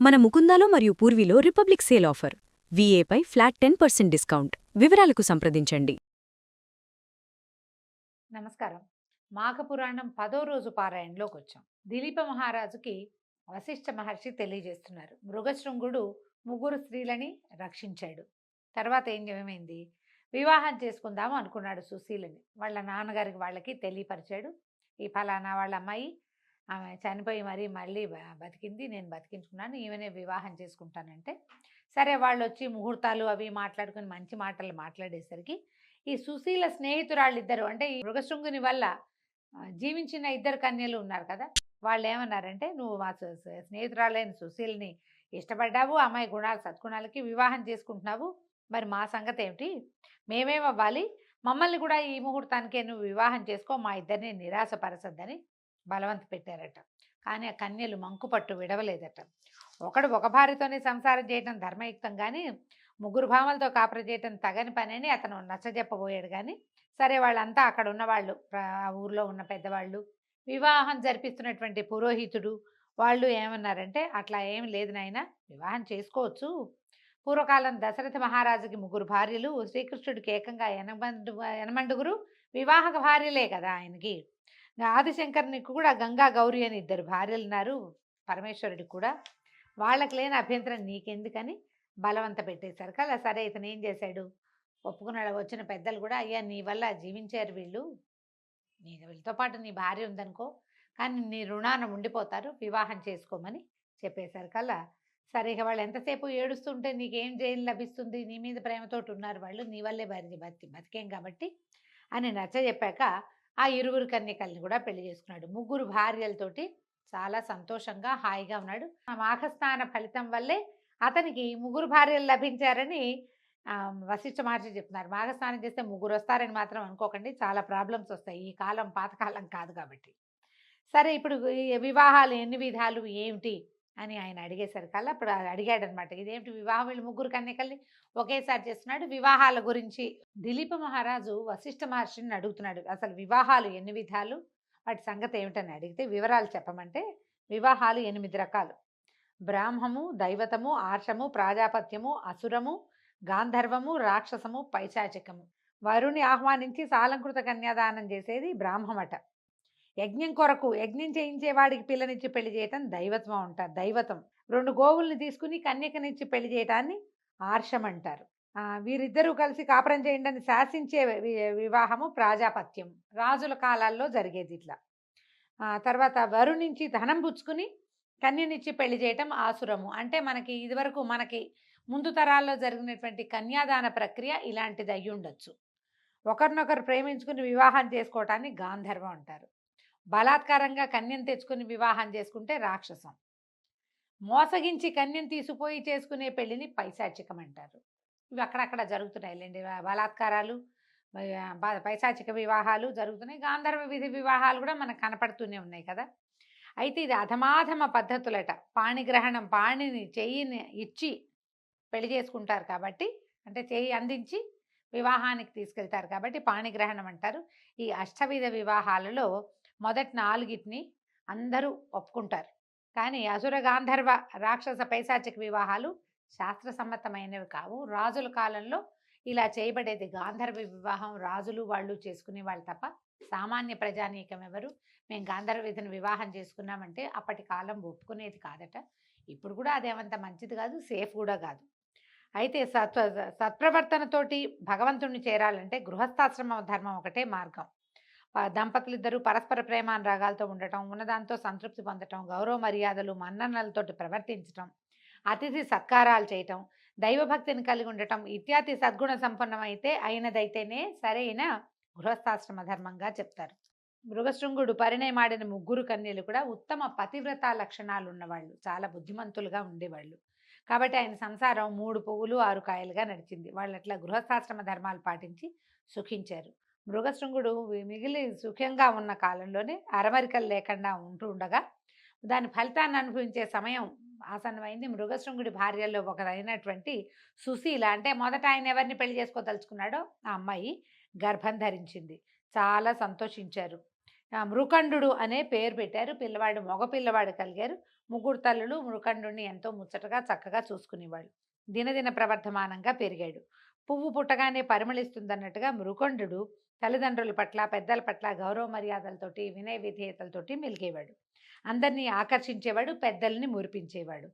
మన ముకుందాలో మరియు పూర్వీలో రిపబ్లిక్ సేల్ ఆఫర్. వీఏపై ఫ్లాట్ 10% డిస్కౌంట్. వివరాలకు సంప్రదించండి. నమస్కారం. మాఘపురాణం 10వ రోజు పారాయణలోకి వచ్చాం. దిలీప మహారాజుకి వశిష్ఠ మహర్షి తెలియజేస్తున్నారు. మృగశృంగుడు ముగ్గురు స్త్రీలని రక్షించాడు. తర్వాత ఏమైంది? వివాహం చేసుకుందాము అనుకున్నాడు సుశీలని. వాళ్ళ నాన్నగారికి వాళ్ళకి తెలియపరిచాడు. ఈ ఫలానా వాళ్ళ అమ్మాయి, ఆమె చనిపోయి మళ్ళీ బతికింది, నేను బతికించుకున్నాను, ఈమెనే వివాహం చేసుకుంటానంటే సరే వాళ్ళు వచ్చి ముహూర్తాలు అవి మాట్లాడుకుని మంచి మాటలు మాట్లాడేసరికి ఈ సుశీల స్నేహితురాళ్ళిద్దరు, అంటే ఈ మృగశృంగుని వల్ల జీవించిన ఇద్దరు కన్యలు ఉన్నారు కదా, వాళ్ళు ఏమన్నారంటే, నువ్వు మా స్నేహితురాలైన సుశీల్ని ఇష్టపడ్డావు, అమ్మాయి గుణాలు సద్గుణాలకి వివాహం చేసుకుంటున్నావు, మరి మా సంగతి ఏమిటి, మేమేమవ్వాలి, మమ్మల్ని కూడా ఈ ముహూర్తానికే నువ్వు వివాహం చేసుకో, మా ఇద్దరిని నిరాశపరచద్దని బలవంత పెట్టారట. కానీ ఆ కన్యలు మంకుపట్టు విడవలేదట. ఒకడు ఒక భార్యతోనే సంసారం చేయటం ధర్మయుక్తం, కానీ ముగ్గురు భామలతో కాపురం చేయటం తగని పని అని అతను నచ్చజెప్పబోయాడు. కానీ సరే, వాళ్ళంతా అక్కడ ఉన్నవాళ్ళు, ఆ ఊర్లో ఉన్న పెద్దవాళ్ళు, వివాహం జరిపిస్తున్నటువంటి పురోహితుడు, వాళ్ళు ఏమన్నారంటే, అట్లా ఏం లేదు నాయన, వివాహం చేసుకోవచ్చు. పూర్వకాలం దశరథ మహారాజుకి ముగ్గురు భార్యలు, శ్రీకృష్ణుడికి ఏకంగా 80 వివాహక భార్యలే కదా ఆయనకి. ఆదిశంకరునికి కూడా గంగా గౌరీ అని ఇద్దరు భార్యలు ఉన్నారు, పరమేశ్వరుడికి కూడా. వాళ్ళకి లేని అభ్యంతరం నీకెందుకని బలవంత పెట్టేశారు కదా. సరే, ఇతను ఏం చేశాడు, ఒప్పుకున్నాడు. వచ్చిన పెద్దలు కూడా, అయ్యా నీ వల్ల జీవించారు వీళ్ళు, వీళ్ళతో పాటు నీ భార్య ఉందనుకో, కానీ నీ రుణాన ఉండిపోతారు, వివాహం చేసుకోమని చెప్పేశారు కల్లా. సరే, ఇక వాళ్ళు ఎంతసేపు ఏడుస్తుంటే నీకేం జైలు లభిస్తుంది, నీ మీద ప్రేమతోటి ఉన్నారు వాళ్ళు, నీ వల్లే బతికేం కాబట్టి అని నచ్చ చెప్పాక ఆ ఇరువురు కన్యకల్ని కూడా పెళ్లి చేసుకున్నాడు. ముగ్గురు భార్యలతోటి చాలా సంతోషంగా హాయిగా ఉన్నాడు. ఆ మాఘస్నాన ఫలితం వల్లే అతనికి ముగ్గురు భార్యలు లభించారని వశిష్ఠ మహర్షి చెప్తున్నారు. మాఘస్నానం చేస్తే ముగ్గురు వస్తారని మాత్రం అనుకోకండి, చాలా ప్రాబ్లమ్స్ వస్తాయి, ఈ కాలం పాతకాలం కాదు కాబట్టి. సరే, ఇప్పుడు వివాహాలు ఎన్ని విధాలు ఏమిటి అని ఆయన అడిగేసరికల్లా ఇప్పుడు అడిగాడనమాట, ఇదేమిటి వివాహం, వీళ్ళు ముగ్గురు కన్యకల్ని ఒకేసారి చేస్తున్నాడు. వివాహాల గురించి దిలీప మహారాజు వశిష్ఠ మహర్షిని అడుగుతున్నాడు, అసలు వివాహాలు ఎన్ని విధాలు, వాటి సంగతి ఏమిటని అడిగితే వివరాలు చెప్పమంటే, వివాహాలు 8 రకాలు. బ్రాహ్మము, దైవతము, ఆర్షము, ప్రాజాపత్యము, అసురము, గాంధర్వము, రాక్షసము, పైశాచికము. వరుణ్ణి ఆహ్వానించి సాలంకృత కన్యాదానం చేసేది బ్రాహ్మమట. యజ్ఞం కొరకు యజ్ఞం చేయించేవాడికి పిల్లనిచ్చి పెళ్లి చేయటం దైవత్వం అంటారు, దైవతం. 2 గోవుల్ని తీసుకుని కన్యకనిచ్చి పెళ్లి చేయటాన్ని ఆర్షం అంటారు. వీరిద్దరూ కలిసి కాపురం చేయండి అని శాసించే వివాహము ప్రాజాపత్యం, రాజుల కాలాల్లో జరిగేది ఇట్లా. తర్వాత వరుణించి ధనం పుచ్చుకుని కన్యనిచ్చి పెళ్లి చేయటం ఆసురము, అంటే మనకి ఇదివరకు మనకి ముందు తరాల్లో జరిగినటువంటి కన్యాదాన ప్రక్రియ ఇలాంటిది అయ్యి ఉండొచ్చు. ఒకరినొకరు ప్రేమించుకుని వివాహం చేసుకోవటాన్ని గాంధర్వం అంటారు. బలాత్కారంగా కన్యను తెచ్చుకుని వివాహం చేసుకుంటే రాక్షసం. మోసగించి కన్యను తీసుకుపోయి చేసుకునే పెళ్లిని పైశాచికం అంటారు. ఇవి అక్కడక్కడ జరుగుతున్నాయిలేండి, బలాత్కారాలు, పైశాచిక వివాహాలు జరుగుతున్నాయి. గాంధర్వ విధి వివాహాలు కూడా మనకు కనపడుతూనే ఉన్నాయి కదా. అయితే ఇది అధమాధమ పద్ధతులట. పాణిగ్రహణం, పాణిని చెయ్యిని ఇచ్చి పెళ్లి చేసుకుంటారు కాబట్టి, అంటే చెయ్యి అందించి వివాహానికి తీసుకెళ్తారు కాబట్టి పాణిగ్రహణం అంటారు. ఈ అష్టవిధ వివాహాలలో మొదటి 4 అందరూ ఒప్పుకుంటారు, కానీ అసుర, గాంధర్వ, రాక్షస, పైశాచిక వివాహాలు శాస్త్రసమ్మతమైనవి కావు. రాజుల కాలంలో ఇలా చేయబడేది గాంధర్వ వివాహం, రాజులు వాళ్ళు చేసుకునే వాళ్ళు తప్ప సామాన్య ప్రజానీకం ఎవరు మేము గాంధర్వ విధిని వివాహం చేసుకున్నామంటే అప్పటి కాలం ఒప్పుకునేది కాదట. ఇప్పుడు కూడా అదేమంత మంచిది కాదు, సేఫ్ కూడా కాదు. అయితే సత్ప్రవర్తనతోటి భగవంతుణ్ణి చేరాలంటే గృహస్థాశ్రమ ధర్మం ఒకటే మార్గం. దంపతులిద్దరూ పరస్పర ప్రేమానురాగాలతో ఉండటం, ఉన్నదాంతో సంతృప్తి పొందటం, గౌరవ మర్యాదలు మన్ననలతోటి ప్రవర్తించటం, అతిథి సత్కారాలు చేయటం, దైవభక్తిని కలిగి ఉండటం ఇత్యాది సద్గుణ సంపన్నమైతే అయినదైతేనే సరైన గృహస్థాశ్రమ ధర్మంగా చెప్తారు. మృగశృంగుడు పరిణయమాడిన ముగ్గురు కన్యలు కూడా ఉత్తమ పతివ్రత లక్షణాలు ఉన్నవాళ్ళు, చాలా బుద్ధిమంతులుగా ఉండేవాళ్ళు. కాబట్టి ఆయన సంసారం 3 పువ్వులు 6 కాయలుగా నడిచింది. వాళ్ళు అట్లా గృహస్థాశ్రమ ధర్మాలు పాటించి సుఖించారు. మృగశృంగుడు మిగిలి సుఖంగా ఉన్న కాలంలోనే అరమరికలు లేకుండా ఉండగా దాని ఫలితాన్ని అనుభవించే సమయం ఆసన్నమైంది. మృగశృంగుడి భార్యల్లో ఒకరైనటువంటి సుశీల, అంటే మొదట ఆయన ఎవరిని పెళ్లి చేసుకోదలుచుకున్నాడో ఆ అమ్మాయి గర్భం ధరించింది. చాలా సంతోషించారు. మృకండు అనే పేరు పెట్టారు. పిల్లవాడు మగ పిల్లవాడు కలిగారు. ముగ్గురు తల్లులు మృకండుని ఎంతో ముచ్చటగా చక్కగా చూసుకునేవాళ్ళు. దినదిన ప్రవర్ధమానంగా పెరిగాడు. పువ్వు పుట్టగానే పరిమళిస్తుందన్నట్టుగా మృకండు తల్లిదండ్రుల పట్ల, పెద్దల పట్ల గౌరవ మర్యాదలతోటి, వినయ విధేయతలతోటి మెలిగేవాడు. అందరినీ ఆకర్షించేవాడు, పెద్దల్ని మురిపించేవాడు.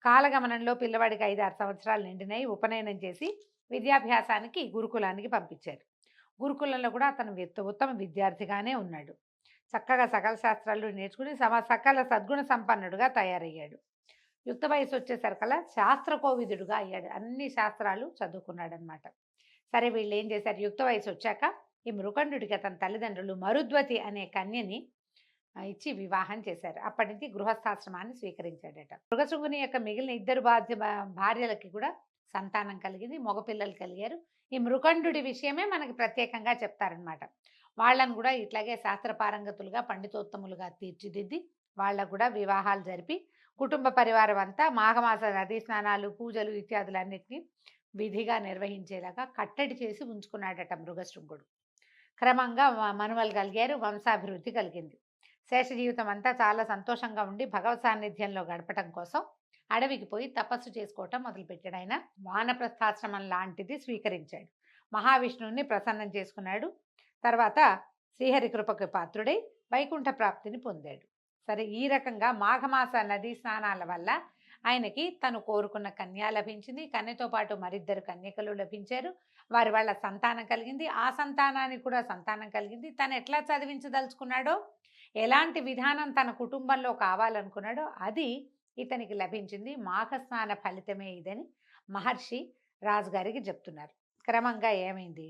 కాలగమనంలో పిల్లవాడికి 5, 6 సంవత్సరాలు నిండినాయి. ఉపనయనం చేసి విద్యాభ్యాసానికి గురుకులానికి పంపించారు. గురుకులంలో కూడా అతను ఉత్తమ విద్యార్థిగానే ఉన్నాడు. చక్కగా సకల శాస్త్రాలు నేర్చుకుని సకల సద్గుణ సంపన్నుడుగా తయారయ్యాడు. యుక్త వయసు వచ్చేసరికల్లా శాస్త్రకోవిదుడుగా అయ్యాడు. అన్ని శాస్త్రాలు చదువుకున్నాడనమాట. సరే వీళ్ళు ఏం చేశారు, యుక్త వయసు వచ్చాక ఈ మృకండుడికి అతని తల్లిదండ్రులు మరుద్వతి అనే కన్యని ఇచ్చి వివాహం చేశారు. అప్పటి నుంచి గృహస్థాశ్రమాన్ని స్వీకరించాడట. మృగశృంగుని యొక్క మిగిలిన ఇద్దరు భార్యలకి కూడా సంతానం కలిగింది, మగపిల్లలు కలిగారు. ఈ మృకండుడి విషయమే మనకి ప్రత్యేకంగా చెప్తారనమాట. వాళ్ళను కూడా ఇట్లాగే శాస్త్రపారంగతులుగా, పండితోత్తములుగా తీర్చిదిద్ది వాళ్ళకు కూడా వివాహాలు జరిపి కుటుంబ పరివారం అంతా మాఘమాస నదీ స్నానాలు, పూజలు ఇత్యాదులన్నిటినీ విధిగా నిర్వహించేలాగా కట్టడి చేసి ఉంచుకున్నాడట మృగశృంగుడు. క్రమంగా మనుమలు కలిగారు, వంశాభివృద్ధి కలిగింది. శేష జీవితం అంతా చాలా సంతోషంగా ఉండి భగవత్ సాన్నిధ్యంలో గడపటం కోసం అడవికి పోయి తపస్సు చేసుకోవటం మొదలుపెట్టాడు. ఆయన వానప్రస్థాశ్రమం లాంటిది స్వీకరించాడు. మహావిష్ణువుని ప్రసన్నం చేసుకున్నాడు. తర్వాత శ్రీహరి కృపకు పాత్రుడై వైకుంఠ ప్రాప్తిని పొందాడు. సరే, ఈ రకంగా మాఘమాస నదీ స్నానాల వల్ల ఆయనకి తను కోరుకున్న కన్య లభించింది. కన్యతో పాటు మరిద్దరు కన్యకలు లభించారు. వారి వాళ్ళ సంతానం కలిగింది. ఆ సంతానానికి కూడా సంతానం కలిగింది. తను ఎట్లా చదివించదలుచుకున్నాడో, ఎలాంటి విధానం తన కుటుంబంలో కావాలనుకున్నాడో అది ఇతనికి లభించింది. మాఘస్నాన ఫలితమే ఇదని మహర్షి రాజుగారికి చెప్తున్నారు. క్రమంగా ఏమైంది,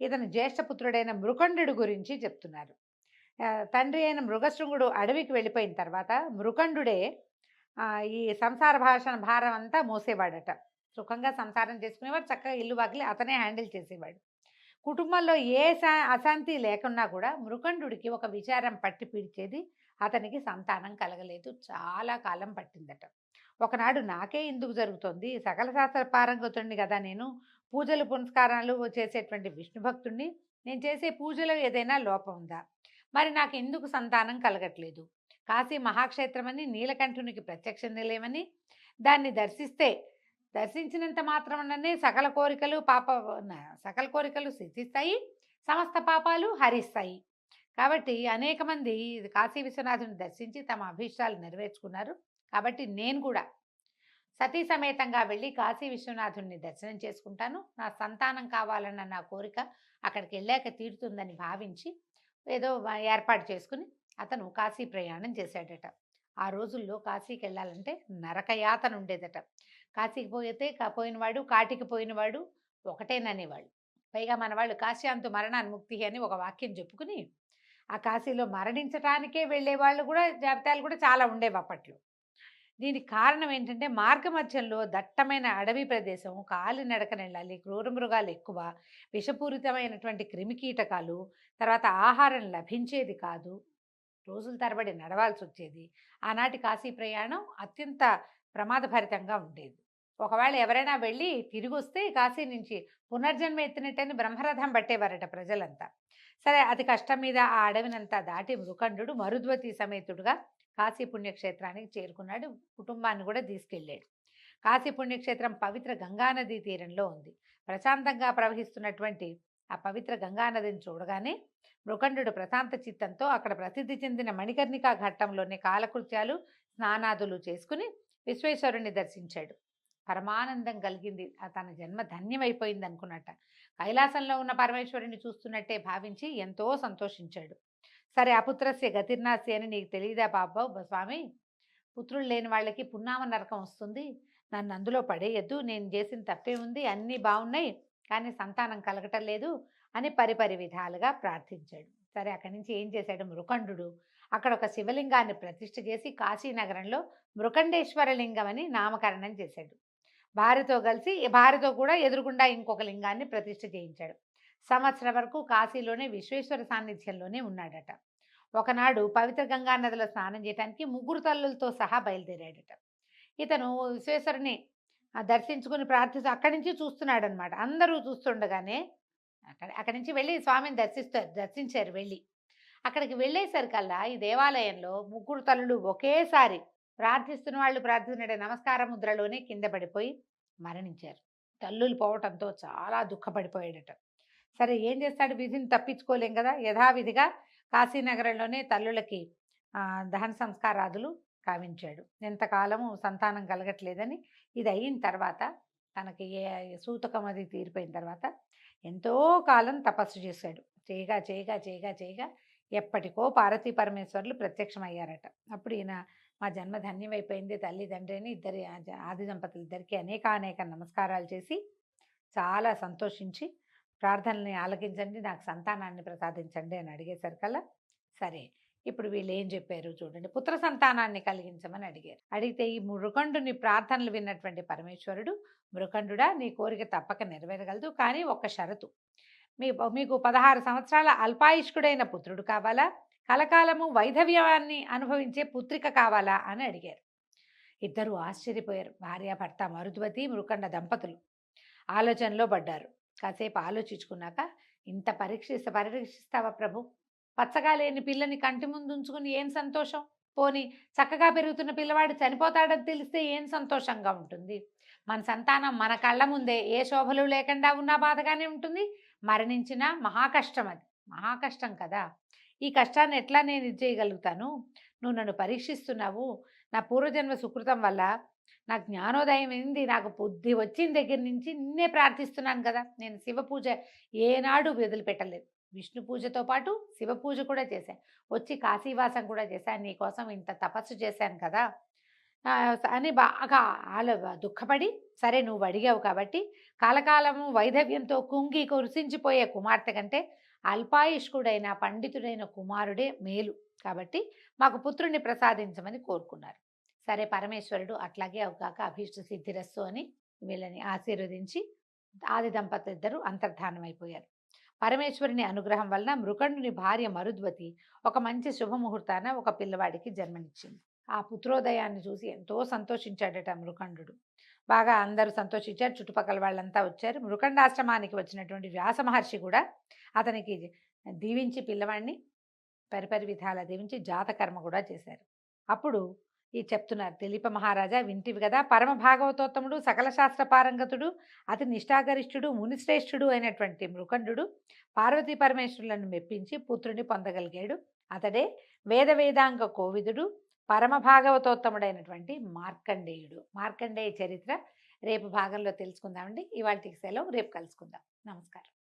ఇతను జ్యేష్ఠపుత్రుడైన మృకండు గురించి చెప్తున్నారు. తండ్రి అయిన మృగశృంగుడు అడవికి వెళ్ళిపోయిన తర్వాత మృకండుడే ఈ సంసార భారం అంతా మోసేవాడట. సుఖంగా సంసారం చేసుకునేవాడు, చక్కగా ఇల్లు వాకిలి అతనే హ్యాండిల్ చేసేవాడు. కుటుంబంలో ఏ అశాంతి లేకున్నా కూడా మృకండుడికి ఒక విచారం పట్టి పీడిచేది. అతనికి సంతానం కలగలేదు, చాలా కాలం పట్టిందట. ఒకనాడు నాకే ఎందుకు జరుగుతుంది, సకల శాస్త్ర పారంగతుడిని కదా నేను, పూజలు పునస్కారాలు చేసేటువంటి విష్ణు భక్తుడిని, నేను చేసే పూజలో ఏదైనా లోపం ఉందా, మరి నాకు ఎందుకు సంతానం కలగట్లేదు, కాశీ మహాక్షేత్రమని నీలకంఠునికి ప్రత్యక్ష నిలయమని దాన్ని దర్శించినంత మాత్రమే సకల కోరికలు సిద్ధిస్తాయి, సమస్త పాపాలు హరిస్తాయి. కాబట్టి అనేక మంది కాశీ విశ్వనాథుని దర్శించి తమ అభీష్టాలు నెరవేర్చుకున్నారు. కాబట్టి నేను కూడా సతీ సమేతంగా వెళ్ళి కాశీ విశ్వనాథుని దర్శనం చేసుకుంటాను. నా సంతానం కావాలన్న నా కోరిక అక్కడికి వెళ్ళాక తీరుతుందని భావించి ఏదో ఏర్పాటు చేసుకుని అతను కాశీ ప్రయాణం చేశాడట. ఆ రోజుల్లో కాశీకి వెళ్ళాలంటే నరకయాతన ఉండేదట. కాశీకి పోయినవాడు కాటికి పోయినవాడు ఒకటేననేవాళ్ళు. పైగా మన వాళ్ళు కాశ్యాంతు మరణాన్ముక్తి అని ఒక వాక్యం చెప్పుకుని ఆ కాశీలో మరణించటానికే వెళ్ళేవాళ్ళు కూడా జాబితాలు కూడా చాలా ఉండేవి అప్పట్లో. దీనికి కారణం ఏంటంటే మార్గమధ్యంలో దట్టమైన అడవి ప్రదేశం, కాలినడకన వెళ్ళాలి, క్రూర మృగాలు ఎక్కువ, విషపూరితమైనటువంటి క్రిమికీటకాలు, తర్వాత ఆహారం లభించేది కాదు, రోజుల తరబడి నడవాల్సి వచ్చేది. ఆనాటి కాశీ ప్రయాణం అత్యంత ప్రమాదభరితంగా ఉండేది. ఒకవేళ ఎవరైనా వెళ్ళి తిరిగి వస్తే కాశీ నుంచి పునర్జన్మ ఎత్తినట్టని బ్రహ్మరథం పట్టేవారట ప్రజలంతా. సరే, అతి కష్టం మీద ఆ అడవినంతా దాటి మృకండు మరుద్వతి సమేతుడుగా కాశీ పుణ్యక్షేత్రానికి చేరుకున్నాడు. కుటుంబాన్ని కూడా తీసుకెళ్ళాడు. కాశీ పుణ్యక్షేత్రం పవిత్ర గంగానదీ తీరంలో ఉంది. ప్రశాంతంగా ప్రవహిస్తున్నటువంటి ఆ పవిత్ర గంగానదిని చూడగానే మృకండు ప్రశాంత చిత్తంతో అక్కడ ప్రసిద్ధి చెందిన మణికర్ణికా ఘట్టంలోని కాలకృత్యాలు, స్నానాదులు చేసుకుని విశ్వేశ్వరుణ్ణి దర్శించాడు. పరమానందం కలిగింది. తన జన్మ ధన్యమైపోయింది అనుకున్నట్ట. కైలాసంలో ఉన్న పరమేశ్వరుని చూస్తున్నట్టే భావించి ఎంతో సంతోషించాడు. సరే, అపుత్రస్య గతిర్నాస్తి అని నీకు తెలియదా బాబా స్వామి, పుత్రులు లేని వాళ్ళకి పున్నామ నరకం వస్తుంది, నన్ను అందులో పడేయద్దు, నేను చేసిన తప్పే ఉంది, అన్నీ బాగున్నాయి కానీ సంతానం కలగటం లేదు అని పరిపరి విధాలుగా ప్రార్థించాడు. సరే, అక్కడి నుంచి ఏం చేశాడు మృకండు, అక్కడ ఒక శివలింగాన్ని ప్రతిష్ఠ చేసి కాశీనగరంలో మృకండేశ్వర లింగం అని నామకరణం చేశాడు. భార్యతో కూడా ఎదురుగుండా ఇంకొక లింగాన్ని ప్రతిష్ఠ చేయించాడు. సంవత్సరం వరకు కాశీలోనే విశ్వేశ్వర సాన్నిధ్యంలోనే ఉన్నాడట. ఒకనాడు పవిత్ర గంగా నదిలో స్నానం చేయడానికి 3 తల్లులతో సహా బయలుదేరాడట. ఇతను విశ్వేశ్వరుని దర్శించుకుని ప్రార్థిస్తూ అక్కడి నుంచి చూస్తున్నాడు అనమాట. అందరూ చూస్తుండగానే అక్కడి నుంచి వెళ్ళి స్వామిని దర్శించారు. వెళ్ళి అక్కడికి వెళ్ళేసరికల్లా ఈ దేవాలయంలో 3 తల్లులు ఒకేసారి ప్రార్థిస్తున్న వాళ్ళు ప్రార్థిస్తున్న నమస్కార ముద్రలోనే కింద పడిపోయి మరణించారు. తల్లులు పోవటంతో చాలా దుఃఖపడిపోయాడట. సరే ఏం చేస్తాడు, విధిని తప్పించుకోలేం కదా, యథావిధిగా కాశీనగరంలోనే తల్లులకి దహన సంస్కారాదులు కావించాడు. ఎంతకాలము సంతానం కలగట్లేదని ఇది అయిన తర్వాత తనకి సూతకం అది తీరిపోయిన తర్వాత ఎంతో కాలం తపస్సు చేశాడు. చేయగా చేయగా చేయగా చేయగా ఎప్పటికో పార్వతీ పరమేశ్వరులు ప్రత్యక్షమయ్యారట. అప్పుడు ఈయన మా జన్మ ధన్యమైపోయింది, తల్లి తండ్రి అని ఇద్దరి ఆది దంపతులు ఇద్దరికి అనేక నమస్కారాలు చేసి చాలా సంతోషించి ప్రార్థనల్ని ఆలకించండి, నాకు సంతానాన్ని ప్రసాదించండి అని అడిగేసరికల్లా సరే ఇప్పుడు వీళ్ళు ఏం చెప్పారు చూడండి. పుత్ర సంతానాన్ని కలిగించమని అడిగారు. అడిగితే ఈ మృకండుని ప్రార్థనలు విన్నటువంటి పరమేశ్వరుడు, మృకండుడా నీ కోరిక తప్పక నెరవేరగలదు, కానీ ఒక్క షరతు, మీకు 16 సంవత్సరాల అల్పాయుష్కుడైన పుత్రుడు కావాలా, కలకాలము వైధవ్యాన్ని అనుభవించే పుత్రిక కావాలా అని అడిగారు. ఇద్దరు ఆశ్చర్యపోయారు. భార్యాభర్త మరుద్వతి మృకండ దంపతులు ఆలోచనలో పడ్డారు. కాసేపు ఆలోచించుకున్నాక, ఇంత పరీక్షిస్తావా ప్రభు, పచ్చగా లేని పిల్లని కంటి ముందు ఉంచుకుని ఏం సంతోషం, పోని చక్కగా పెరుగుతున్న పిల్లవాడు చనిపోతాడని తెలిస్తే ఏం సంతోషంగా ఉంటుంది, మన సంతానం మన కళ్ళ ముందే ఏ శోభలు లేకుండా ఉన్నా బాధగానే ఉంటుంది, మరణించినా మహాకష్టం, అది మహాకష్టం కదా, ఈ కష్టాన్ని ఎట్లా నేను ఇది చేయగలుగుతాను, నువ్వు నన్ను పరీక్షిస్తున్నావు, నా పూర్వజన్మ సుకృతం వల్ల నాకు జ్ఞానోదయం అయింది, నాకు బుద్ధి వచ్చిన దగ్గర నుంచి నిన్నే ప్రార్థిస్తున్నాను కదా, నేను శివ పూజ ఏనాడు వదిలిపెట్టలేదు, విష్ణు పూజతో పాటు శివ పూజ కూడా చేశాను, వచ్చి కాశీవాసం కూడా చేశాను, నీకోసం ఇంత తపస్సు చేశాను కదా అని బాగా దుఃఖపడి, సరే నువ్వు అడిగావు కాబట్టి కాలకాలము వైధవ్యంతో కుంగి కురిసించిపోయే కుమార్తె కంటే అల్పాయుష్కుడైన పండితుడైన కుమారుడే మేలు, కాబట్టి మాకు పుత్రుణ్ణి ప్రసాదించమని కోరుకున్నారు. సరే పరమేశ్వరుడు అట్లాగే అవకాక అభీష్ట సిద్ధిరస్సు అని వీళ్ళని ఆశీర్వదించి ఆది దంపతులు ఇద్దరు అంతర్ధానమైపోయారు. పరమేశ్వరుని అనుగ్రహం వలన మృకండుని భార్య మరుద్వతి ఒక మంచి శుభముహూర్తాన ఒక పిల్లవాడికి జన్మనిచ్చింది. ఆ పుత్రోదయాన్ని చూసి ఎంతో సంతోషించాడట మృకండు. బాగా అందరూ సంతోషించారు, చుట్టుపక్కల వాళ్ళంతా వచ్చారు. మృకండాశ్రమానికి వచ్చినటువంటి వ్యాస మహర్షి కూడా అతనికి దీవించి పిల్లవాడిని పరిపరి విధాల దీవించి జాతకర్మ కూడా చేశారు. అప్పుడు ఈ చెప్తున్నారు, దిలీప మహారాజా వింటివి కదా, పరమ భాగవతోత్తముడు సకల శాస్త్ర పారంగతుడు అతి నిష్ఠాగరిష్ఠుడు మునిశ్రేష్ఠుడు అయినటువంటి మృకండు పార్వతీ పరమేశ్వరులను మెప్పించి పుత్రుని పొందగలిగాడు. అతడే వేదాంగ కోవిదుడు పరమ భాగవతోత్తముడైనటువంటి మార్కండేయుడు. మార్కండేయ చరిత్ర రేపు భాగంలో తెలుసుకుందామండి. ఇవాళకి సెలవు, రేపు కలుసుకుందాం. నమస్కారం.